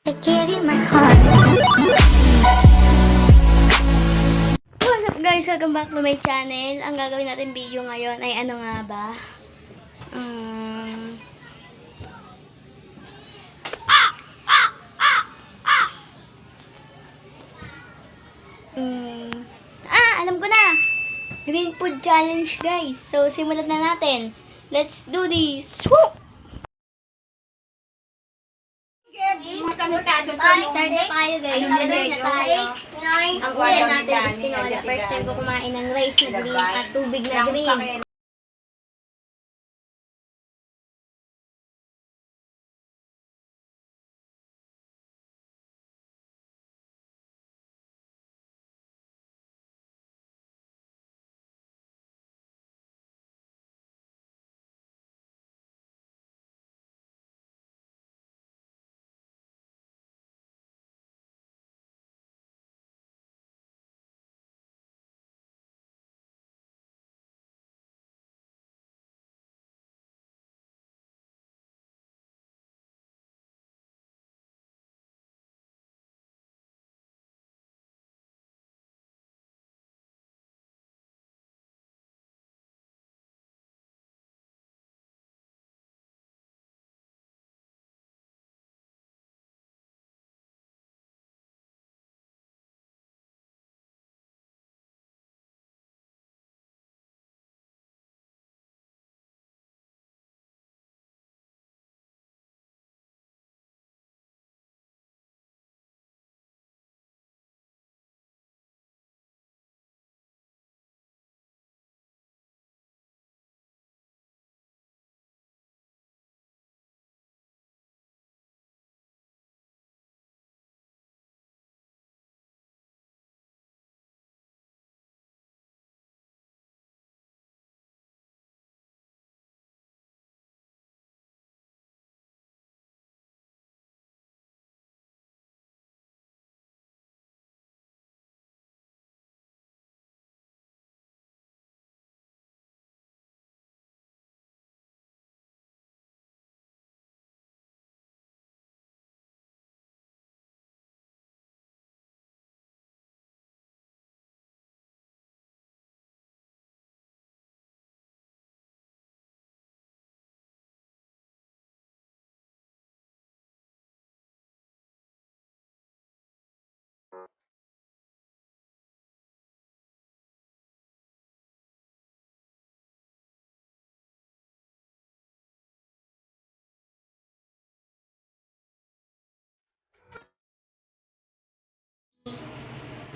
I give you my heart. What's up guys? Welcome back to my channel. Ang gagawin natin video ngayon ay ano nga ba? Alam ko na! Green food challenge guys. So, simulan na natin. Let's do this! Woo! Start na tayo guys. Start na tayo. Ang ulam natin is tinola. First time ko kumain ng rice na green at tubig na green.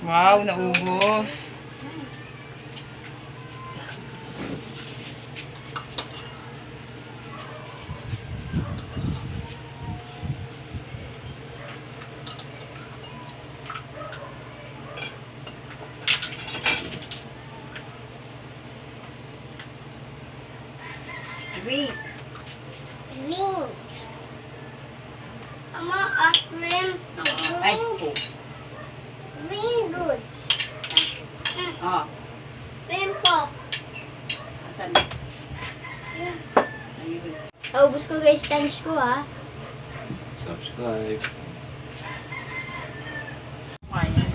Wow, naubos. Green. Green. Ama, green. Ice po. Green goods. Oh, Green po. asan? Ayun. Naubos ko guys, challenge ko ha. Subscribe. Ayan.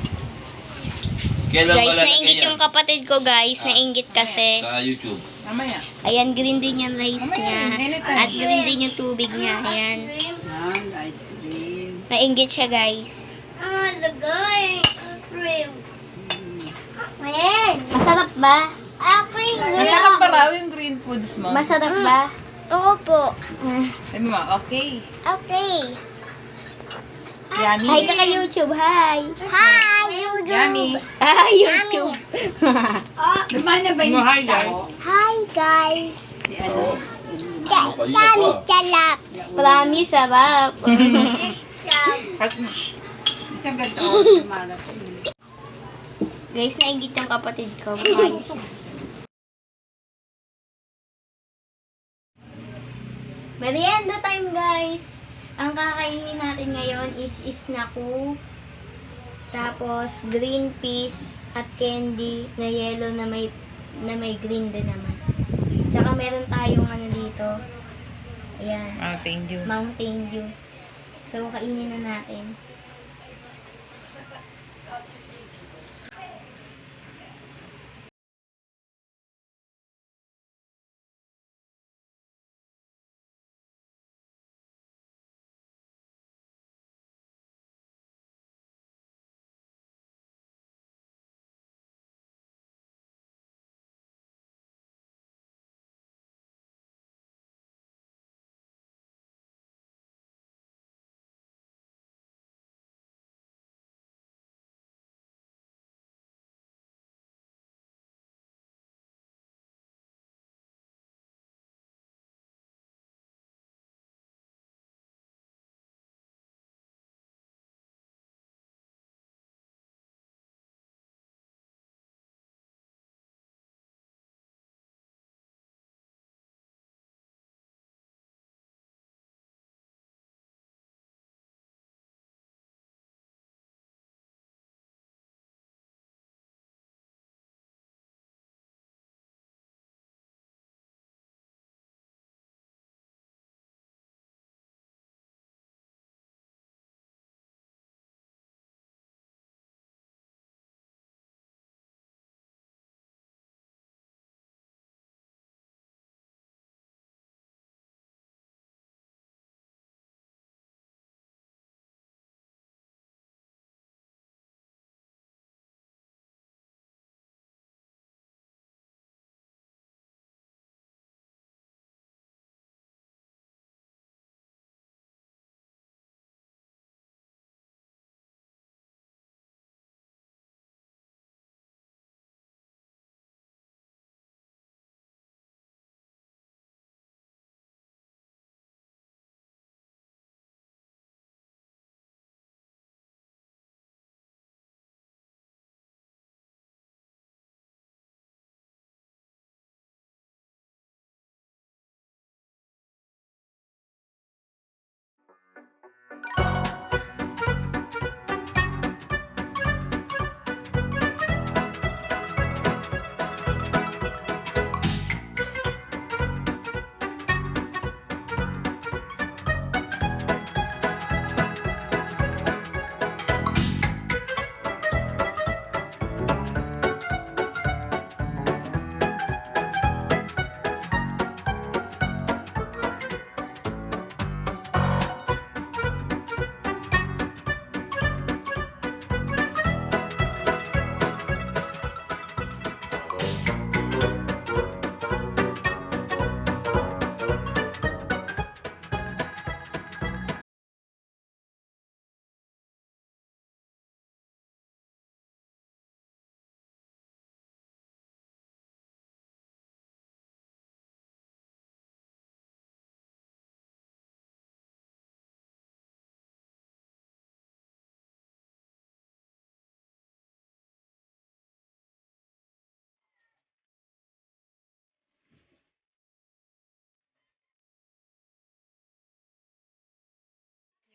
Kailan Guys, pala lagay nainggit yan? yung kapatid ko guys. Nainggit kasi. Sa YouTube. Mamaya. Ayan, green din yung rice niya. anytime. At green din yung tubig niya. Ayan. Yan, ice cream. Nainggit siya guys. Lagay. Cream. Ayan. Masarap ba? Masarap pa raw yung green foods mo. Masarap ba? Oo po. Sabi mo, okay. Okay. Yummy. Hi ka kay YouTube. Hi. Hi, YouTube. Yummy. Hi, YouTube. Lumana ba yung tao? Hi, guys. Si ano? Promise, sarap. Promise, sarap. Isang ganito ako lumana. Guys, nainggit yung kapatid ko. Kumain siya. Merienda time, guys. Ang kakainin natin ngayon is isnaku, tapos green peas at candy na yellow na may green din naman. Saka meron tayong ano dito. Ayan. Mountain Dew. Mountain Dew. So, kainin na natin.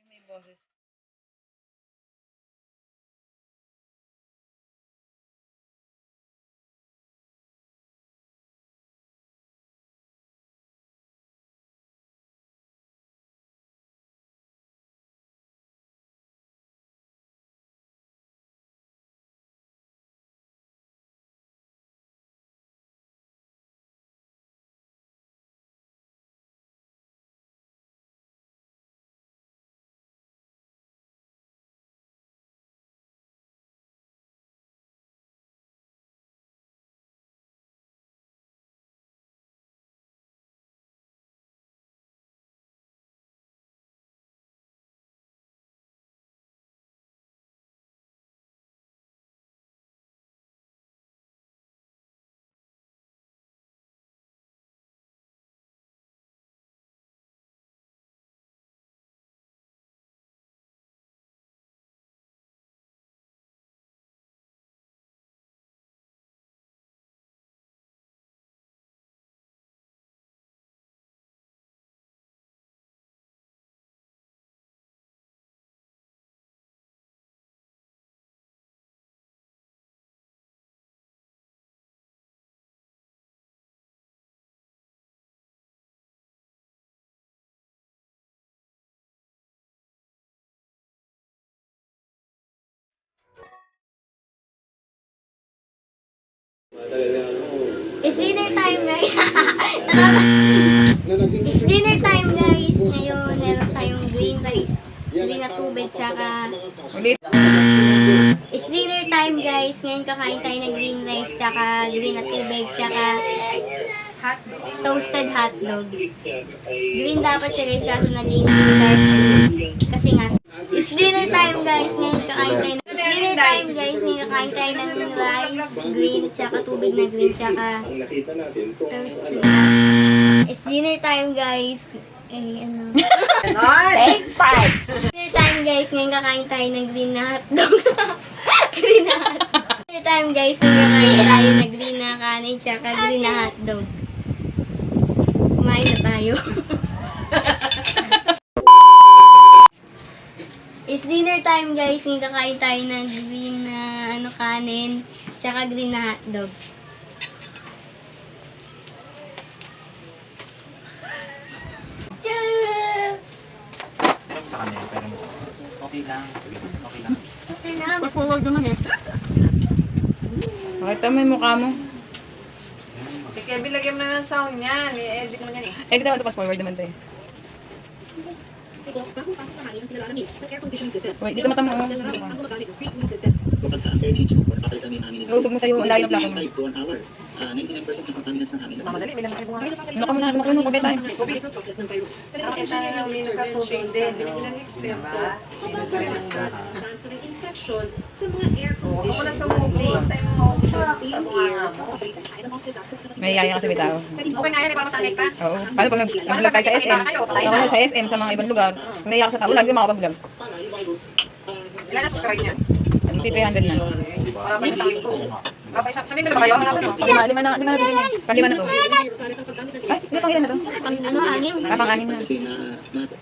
May boses. It's dinner time, guys. It's dinner time, guys. Ngayon, meron tayong green rice, green na tubig, tsaka... Ulit. It's dinner time, guys. Ngayon kakain tayo ng green rice, tsaka green na tubig, tsaka toasted hotdog. Green dapat siya, guys, kaso naging dark. Kasi nga, it's dinner time, guys. Ngayon kakain tayo ng... It's dinner time, guys. Ngayon kakain tayo ng rice, green, tsaka tubig na green, tsaka toasted hotdog. It's dinner time, guys. Ano? Take 5. Dinner time, guys. Ngayon kakain tayo ng green na hotdog. Green na hotdog. Dinner time, guys. Ngayon kakain tayo ng green na kanin, tsaka green na hotdog. Kumain na tayo. It's dinner time, guys. Ngayon kakain tayo ng green na kanin, tsaka green na hotdog. Sa kanya, pero okay lang. Okay lang. Okay na. Forward naman eh. Pakita mo yung mukha mo. Si Kevin, lagyan mo na ng sound niyan. I-edit mo niyan eh. Eh, kita mo ito, pass forward naman tayo. Ito, bagong pasok na hangin ang pinalalamig ng air conditioning system. Wait, dito mata mo. Dala raw ang gumagamit ng free cooling system. Kapag air change mo, kung napalitan mo yung hangin nito, Lusog mo sa'yo, ang layo ng plaka mo. 5 to 1 hour. 99% ng contaminants ng hangin na Mamadali, may lang kayo Dahil Ano ka muna, ano ka muna, pagkay tayo. Micro droplets ng virus. Sa Nakita engineering na namin intervention nakatubig sa din, binibilang no? eksperto, Diba? mababawasan ang chance ng infection sa mga air Oo, ako na conditioning sumubo. units. Tayo mo sa bunganga mo. May yaya kasi may tao. Okay na yan, para masanay ka. Oo. Paano pag nag-vlog tayo sa SM? Ako sa SM, sa mga ibang lugar. Kung naiyak sa tao, wala, hindi makapag-vlog. Ilan na subscribe niya? 300 na. Wala pa yung sabi ko. Wala pa yung sabi ko. Kayo, wala pa yung Lima na nabili niya. Pang-lima na to. Rosales ang paggamit ng Ay, hindi pang ilan na to? Anim. Pang-anim na. Kasi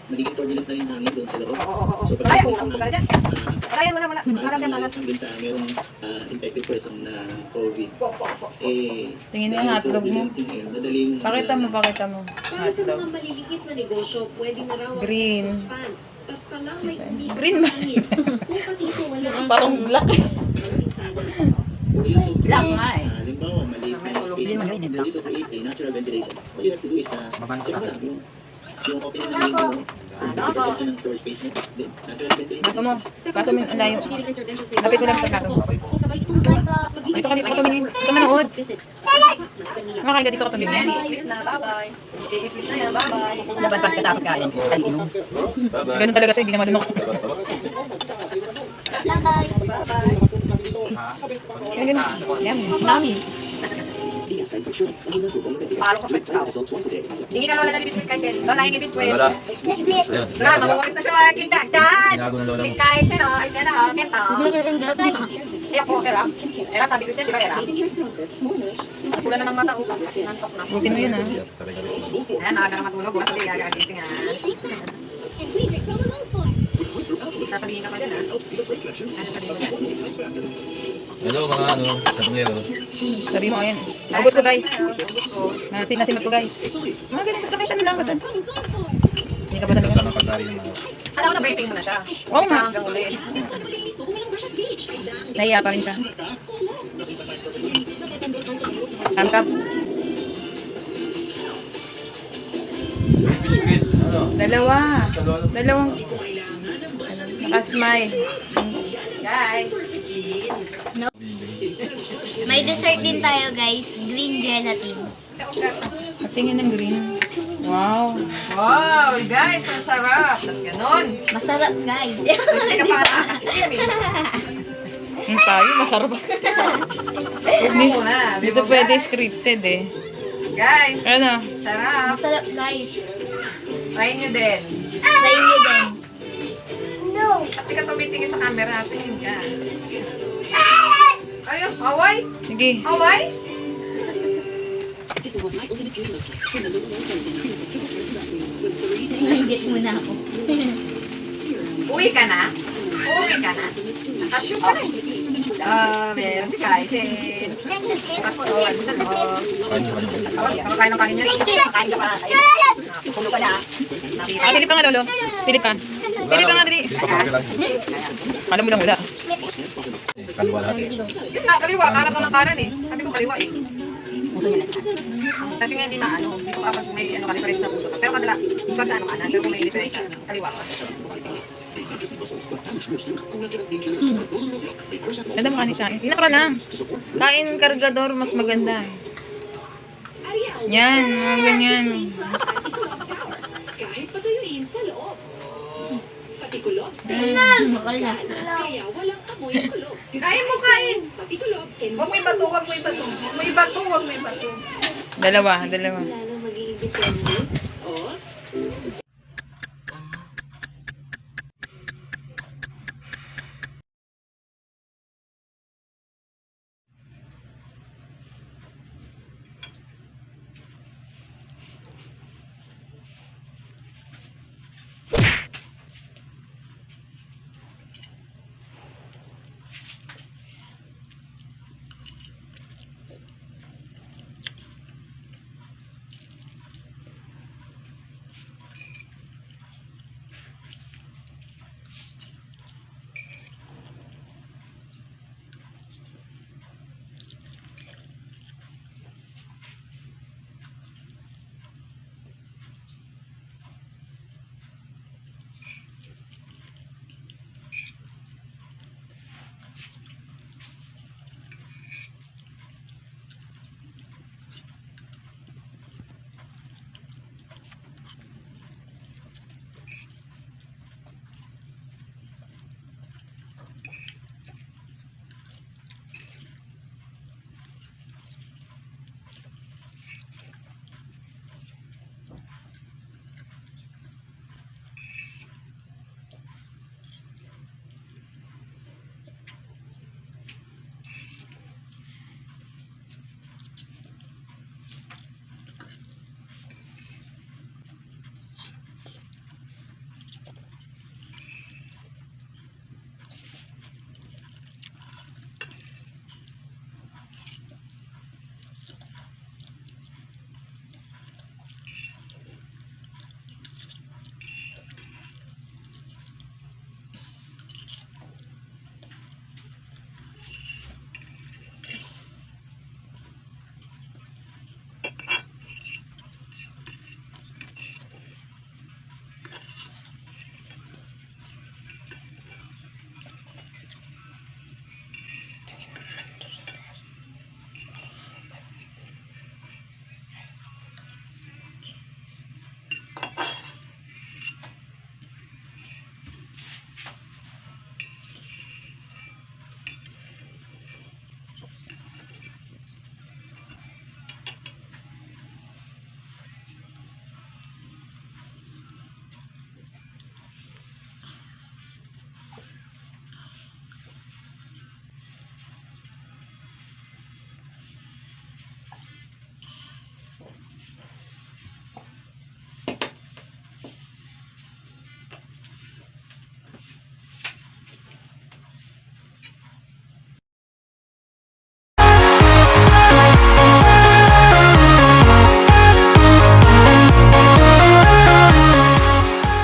nagiging turbulent na yung hangin doon sa loob. Oo. So, Ay, pag oo. Wala dyan. Wala yan, wala. Wala yan, wala. hanggang sa merong infected person na COVID, Po. Tingin mo yung dahil hotdog mo. turbulent yung air, madaling Pakita mo. Para sa Hotdog. mga maliliit na negosyo, pwede na raw ang Green. exhaust fan. Basta lang may umikot Green na ba? hangin. Kung pati ito wala ang Parang black. bukas ng bintana. For you to create, Lang nga eh. halimbawa, maliit na space mo, for you to create a natural ventilation, all you have to do is, check mo lang yung opening ng window mo, yung intersection ng floor space mo, then natural ventilation. Kaso mo. Kaso mo, ang layo. Engineering interventions Lapit ko lang sa plato. Kung sabay itong buwan, mas magiging Ito ka dito tumingin. Ito ka manood. physics sa pagbukas ng ekonomiya. Makakain ka dito ka tumingin. Sweet na, bye-bye. Sweet na yan, bye-bye. Dapat pagkatapos kain. Ay, inom. Bye-bye. Ganun talaga siya, hindi na malunok. Bye-bye. Ganun. Yan, mami. Palo ko sa ikaw. Hindi ka lola na ibis kay Shen. Lola yung ibis ko. Wala. Netflix. Ayan. Lola, mabukulit na siya mga kita. Dad! Ginago ng lola mo. Kaya siya no, ay siya na, kenta. Eh ako, era. Era, sabi ko siya, di ba era? Pula na ng mata, ulang. Nantok na. Busin mo yun ha. Sabay-sabay. Ayan, nakaga na matulog. Bukas hindi, gagagising nga. Sasabihin ka pa dyan, ha? Ano sabihin mo dyan? Hello mga sabungero. Sabi mo, ayan. Ubus ko guys. Ubus ko. Nasimot ko guys. Mga ganun, basta kahit ano lang. Basta. Hindi ka ba Ito talaga? ng pagdari ng mga. Alam ko na briefing mo na siya. Oo nga. Hanggang uli. Nahiya pa rin ka. Tangkap. Biscuit. Ano? Dalawang. Nakasmile. Guys. May dessert din tayo, guys. Green gelatin. Tingin ng green. Wow. Wow, guys, ang sarap. At ganon. Masarap, guys. Hindi ka pa nakakatikim eh. Yung tayo, masarap. Bibog muna. Dito Bibog, pwede guys. scripted eh. Guys, Ano? sarap. Masarap, guys. Try nyo din. Try nyo din. No. At di ka tumitingin sa camera natin. Yan. Ayun, Hawaii? Sige. Hawaii? Nanggit muna ako. Uwi ka na? Uwi ka na? Nakashoot ka na eh. Meron si Kaishin. Tapos, almusal mo. Kamakain ng kanin niya. Kain ka pa. Pulo ka na. Ah, silip ka nga lolo. Silip ka. Pili ka nga, dali. Hindi pa lang. Kala mo lang wala. Kaliwa lahat. Kaliwa, kanan ko ng kanan eh. Sabi ko kaliwa eh. Kasi nga hindi maano, hindi ko kapag may ano kasi pares na puso. Pero kadala, pag ano kanan, pero kung may diferensya, kaliwa ka. Ganda mo kanin siya. Inak ka lang. Kain kargador, mas maganda. Yan, mga ganyan. Kahit patuyuin sa loob. Pati kulob Wala. kaya walang amoy kulob. Kain mo, kain! Pati kulob, Huwag may bato, huwag may bato. Huwag may bato, huwag may bato. Dalawa. Wala nang magiging depende.